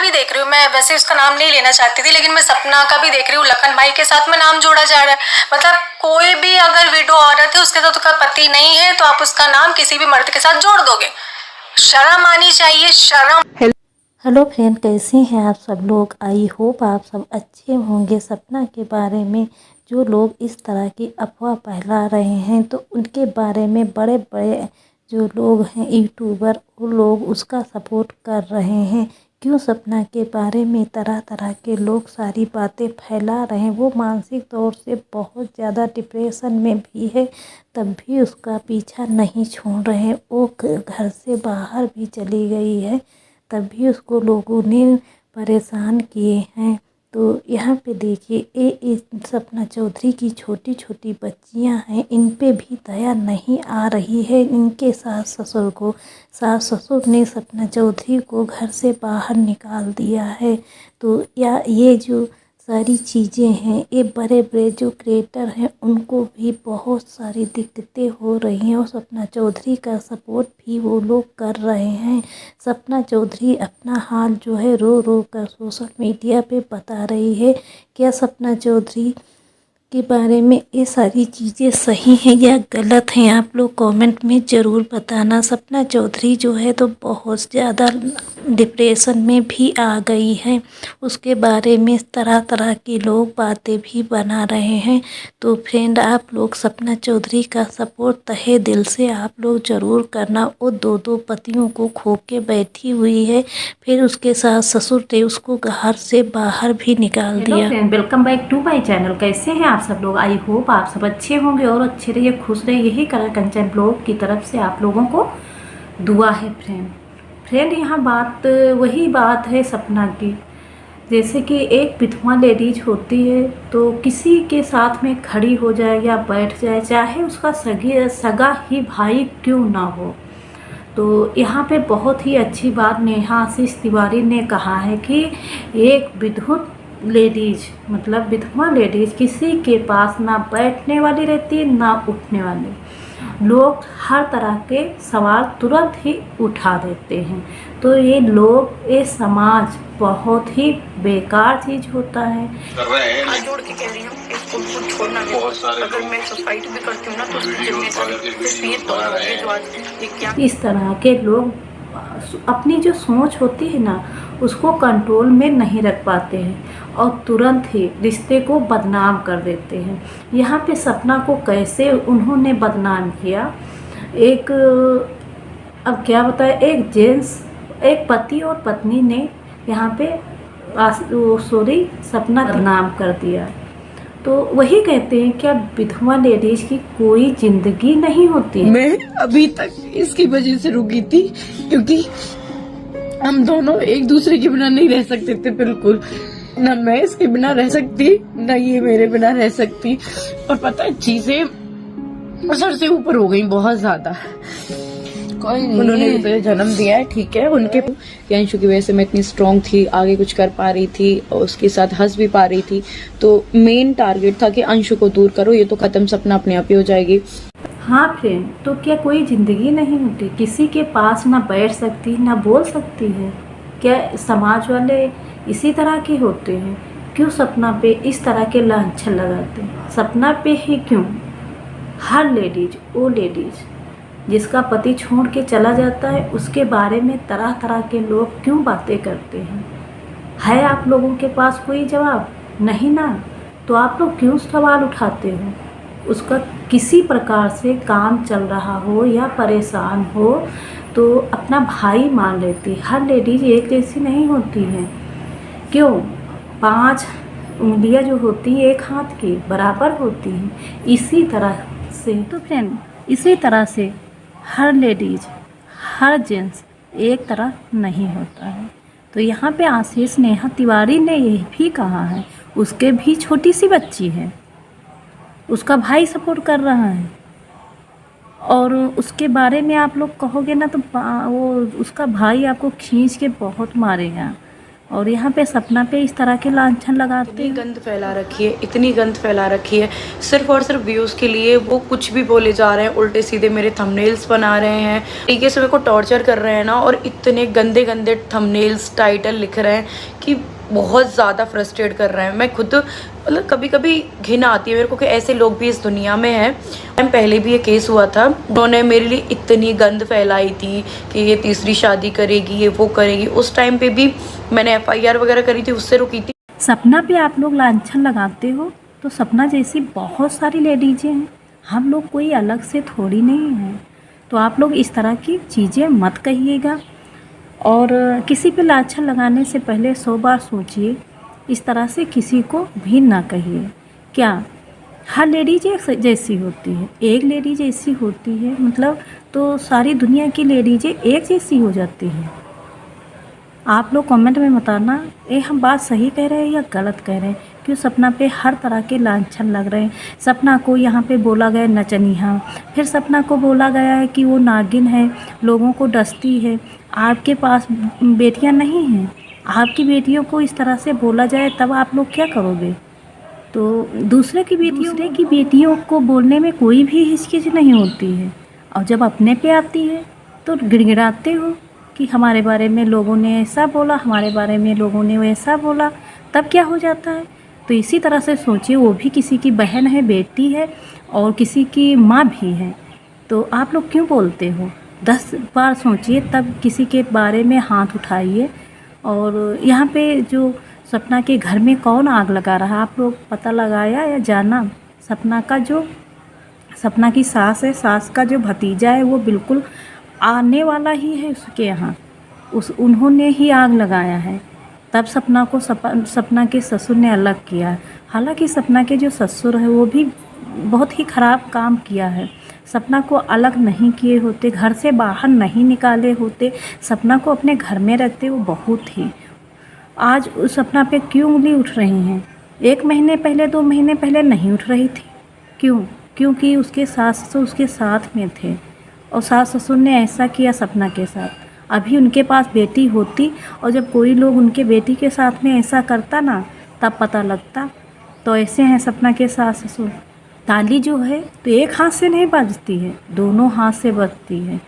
भी देख रही हूँ, मैं वैसे उसका नाम नहीं लेना चाहती थी, लेकिन मैं सपना का भी देख रही हूँ, लखन भाई के साथ में नाम जोड़ा जा रहा है। मतलब कोई भी अगर विडो औरत है, उसके साथ उसका पति नहीं है, तो आप उसका नाम किसी भी मर्द के साथ जोड़ दोगे। शर्म आनी चाहिए, शर्म। हेलो फ्रेंड, कैसे हैं आप सब लोग। आई होप आप सब अच्छे होंगे। सपना के बारे में जो लोग इस तरह की अफवाह फैला रहे हैं, तो उनके बारे में बड़े बड़े जो लोग हैं यूट्यूबर, वो लोग उसका सपोर्ट कर रहे हैं। क्यों सपना के बारे में तरह तरह के लोग सारी बातें फैला रहे हैं। वो मानसिक तौर से बहुत ज़्यादा डिप्रेशन में भी है, तब भी उसका पीछा नहीं छोड़ रहे। वो घर से बाहर भी चली गई है, तभी उसको लोगों ने परेशान किए हैं। तो यहाँ पे देखिए, ये सपना चौधरी की छोटी छोटी बच्चियाँ हैं, इन पे भी दया नहीं आ रही है। इनके सास ससुर को, सास ससुर ने सपना चौधरी को घर से बाहर निकाल दिया है। तो या ये जो सारी चीज़ें हैं, ये बड़े बड़े जो क्रिएटर हैं उनको भी बहुत सारी दिक्कतें हो रही हैं, और सपना चौधरी का सपोर्ट भी वो लोग कर रहे हैं। सपना चौधरी अपना हाल जो है रो रो कर सोशल मीडिया पे बता रही है। क्या सपना चौधरी के बारे में ये सारी चीज़ें सही हैं या गलत हैं, आप लोग कमेंट में ज़रूर बताना। सपना चौधरी जो है तो बहुत ज़्यादा डिप्रेशन में भी आ गई है। उसके बारे में तरह तरह के लोग बातें भी बना रहे हैं। तो फ्रेंड, आप लोग सपना चौधरी का सपोर्ट तहे दिल से आप लोग ज़रूर करना। वो दो पतियों को खो के बैठी हुई है, फिर उसके सास ससुर ने उसको घर से बाहर भी निकाल दिया। Friend, welcome back to my channel. कैसे हैं आप सब लोग। आई होप आप सब अच्छे होंगे और अच्छे रहिए, खुश रहिए। यही कलर कंचन ब्लॉग की तरफ से आप लोगों को दुआ है। फ्रेंड यहाँ बात वही बात है सपना की। जैसे कि एक विधवा लेडीज होती है, तो किसी के साथ में खड़ी हो जाए या बैठ जाए, चाहे उसका सगा ही भाई क्यों ना हो। तो यहाँ पे बहुत ही अच्छी बात नेहा आशीष तिवारी ने कहा है कि एक विधवा लेडीज किसी के पास ना बैठने वाली रहती है ना उठने वाली। लोग हर तरह के सवाल तुरंत ही उठा देते हैं। तो ये समाज बहुत ही बेकार चीज होता है। हाथ जोड़ के कह रही हूँ, इसको खुद छोड़ना है। अगर मैं सुसाइड भी करती हूँ ना, तो उसकी जिम्मेदारी सिर्फ ये दोनों होंगे जो आज ये क्या। इस तरह के लोग अपनी जो सोच होती है ना, उसको कंट्रोल में नहीं रख पाते हैं और तुरंत ही रिश्ते को बदनाम कर देते हैं। यहाँ पे सपना को कैसे उन्होंने बदनाम किया, अब क्या बताए, एक पति और पत्नी ने यहाँ पे सपना बदनाम कर दिया। तो वही कहते हैं, क्या विधवा लेडीज की कोई जिंदगी नहीं होती है। मैं अभी तक इसकी वजह से रुकी थी, क्योंकि हम दोनों एक दूसरे के बिना नहीं रह सकते थे। बिल्कुल ना मैं इसके बिना रह सकती, ना ये मेरे बिना रह सकती। और पता है, चीजें सर से ऊपर हो गई बहुत ज्यादा। कोई नहीं, उन्होंने तो जन्म दिया है, ठीक है। उनके अंशु की वजह से मैं इतनी स्ट्रांग थी, आगे कुछ कर पा रही थी और उसके साथ हंस भी पा रही थी। तो मेन टारगेट था कि अंशु को दूर करो, ये तो खत्म, सपना अपने आप ही हो जाएगी। हाँ फ्रेंड, तो क्या कोई जिंदगी नहीं होती, किसी के पास ना बैठ सकती ना बोल सकती है। क्या समाज वाले इसी तरह के होते हैं? क्यों सपना पे इस तरह के लांछन लगाते हैं? सपना पे ही क्यों? हर लेडीज, वो लेडीज जिसका पति छोड़ के चला जाता है, उसके बारे में तरह तरह के लोग क्यों बातें करते हैं? है आप लोगों के पास कोई जवाब? नहीं ना, तो आप लोग क्यों सवाल उठाते हो? उसका किसी प्रकार से काम चल रहा हो या परेशान हो, तो अपना भाई मान लेती। हर लेडीज एक जैसी नहीं होती है। क्यों 5 उंगलियां जो होती है एक हाथ की बराबर होती हैं। इसी तरह से तो फ्रेंड, इसी तरह से हर लेडीज, हर जेंट्स एक तरह नहीं होता है। तो यहाँ पे आशीष नेहा तिवारी ने ये भी कहा है, उसके भी छोटी सी बच्ची है, उसका भाई सपोर्ट कर रहा है, और उसके बारे में आप लोग कहोगे ना, तो वो उसका भाई आपको खींच के बहुत मारेगा। और यहाँ पे सपना पे इस तरह के लांछन लगाते इतनी हैं। गंद फैला रखी है, इतनी गंद फैला रखी है, सिर्फ और सिर्फ व्यूज़ के लिए वो कुछ भी बोले जा रहे हैं, उल्टे सीधे मेरे थंबनेल्स बना रहे हैं, तरीके से मेरे को टॉर्चर कर रहे हैं ना, और इतने गंदे गंदे थंबनेल्स टाइटल लिख रहे हैं कि बहुत ज़्यादा फ्रस्ट्रेट कर रहे हैं। मैं खुद मतलब कभी कभी घिन आती है मेरे को कि ऐसे लोग भी इस दुनिया में हैं। टाइम पहले भी ये केस हुआ था, उन्होंने मेरे लिए इतनी गंद फैलाई थी कि ये तीसरी शादी करेगी, ये वो करेगी। उस टाइम पे भी मैंने FIR वगैरह करी थी, उससे रुकी थी। सपना पे आप लोग लांछन लगाते हो तो सपना जैसी बहुत सारी लेडीजें हैं, हम लोग कोई अलग से थोड़ी नहीं हैं। तो आप लोग इस तरह की चीज़ें मत कहिएगा, और किसी पे लांछन लगाने से पहले 100 बार सोचिए। इस तरह से किसी को भी ना कहिए। क्या हर लेडीज एक जैसी होती है? एक लेडी जैसी होती है मतलब तो सारी दुनिया की लेडीजें एक जैसी हो जाती हैं? आप लोग कमेंट में बताना ये हम बात सही कह रहे हैं या गलत कह रहे हैं। क्यों सपना पे हर तरह के लांछन लग रहे हैं। सपना को यहाँ पे बोला गया नचनिया, फिर सपना को बोला गया है कि वो नागिन है, लोगों को डसती है। आपके पास बेटियाँ नहीं हैं, आपकी बेटियों को इस तरह से बोला जाए तब आप लोग क्या करोगे? तो दूसरे की बेटियों को बोलने में कोई भी हिचकिच नहीं होती है, और जब अपने पे आती है तो गिड़गिड़ाते हो कि हमारे बारे में लोगों ने ऐसा बोला, हमारे बारे में लोगों ने वैसा बोला। तब क्या हो जाता है? तो इसी तरह से सोचिए, वो भी किसी की बहन है, बेटी है, और किसी की माँ भी है। तो आप लोग क्यों बोलते हो? 10 बार सोचिए तब किसी के बारे में हाथ उठाइए। और यहाँ पे जो सपना के घर में कौन आग लगा रहा है, आप लोग पता लगाया या जाना? सपना की सास है, सास का जो भतीजा है वो बिल्कुल आने वाला ही है उसके यहाँ, उन्होंने ही आग लगाया है। तब सपना को सपना के ससुर ने अलग किया। हालांकि सपना के जो ससुर है वो भी बहुत ही ख़राब काम किया है। सपना को अलग नहीं किए होते, घर से बाहर नहीं निकाले होते, सपना को अपने घर में रखते, वो बहुत ही। आज उस सपना पे क्यों उंगली उठ रही हैं? 1 महीने पहले 2 महीने पहले नहीं उठ रही थी। क्यों? क्योंकि उसके सास ससुर उसके साथ में थे, और सास ससुर ने ऐसा किया सपना के साथ। अभी उनके पास बेटी होती, और जब कोई लोग उनके बेटी के साथ में ऐसा करता ना, तब पता लगता। तो ऐसे हैं सपना के सास ससुर। ताली जो है तो एक हाथ से नहीं बजती है, दोनों हाथ से बजती है।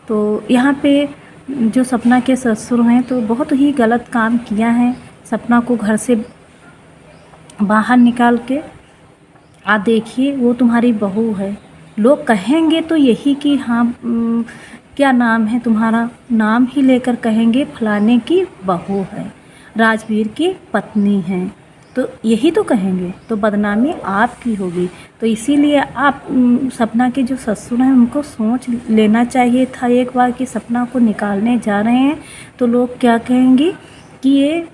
तो यहाँ पे जो सपना के ससुर हैं तो बहुत ही गलत काम किया है। सपना को घर से बाहर निकाल के देखिए वो तुम्हारी बहू है। लोग कहेंगे तो यही कि हाँ क्या नाम है तुम्हारा, नाम ही लेकर कहेंगे फलाने की बहू है, राजवीर की पत्नी है, तो यही तो कहेंगे। तो बदनामी आपकी होगी। तो इसीलिए आप सपना के जो ससुर हैं उनको सोच लेना चाहिए था एक बार कि सपना को निकालने जा रहे हैं तो लोग क्या कहेंगे कि ये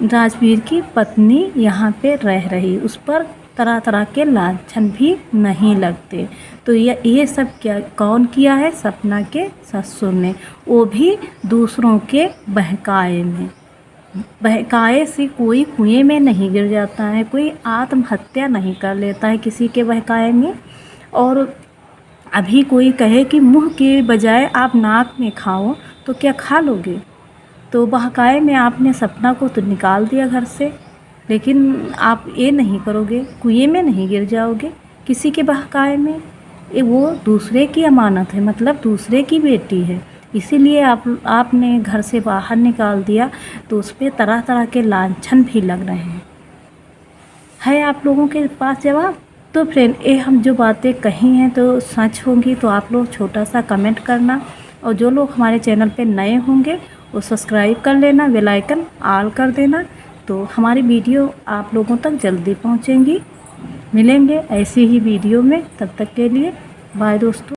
राजवीर की पत्नी यहाँ पे रह रही, उस पर तरह तरह के लांछन भी नहीं लगते। तो ये सब क्या कौन किया है? सपना के ससुर ने, वो भी दूसरों के बहकाए में। बहकाए से कोई कुएं में नहीं गिर जाता है, कोई आत्महत्या नहीं कर लेता है किसी के बहकाए में। और अभी कोई कहे कि मुंह के बजाय आप नाक में खाओ तो क्या खा लोगे? तो बहकाए में आपने सपना को तो निकाल दिया घर से, लेकिन आप ये नहीं करोगे, कुएं में नहीं गिर जाओगे किसी के बहकाए में। वो दूसरे की अमानत है, मतलब दूसरे की बेटी है, इसीलिए आपने घर से बाहर निकाल दिया। तो उस पर तरह तरह के लांछन भी लग रहे हैं। है आप लोगों के पास जवाब? तो फ्रेंड, ये हम जो बातें कही हैं तो सच होंगी तो आप लोग छोटा सा कमेंट करना, और जो लोग हमारे चैनल पे नए होंगे वो सब्सक्राइब कर लेना, बेल आइकन ऑल कर देना, तो हमारी वीडियो आप लोगों तक जल्दी पहुंचेंगी। मिलेंगे ऐसी ही वीडियो में, तब तक के लिए बाय दोस्तों।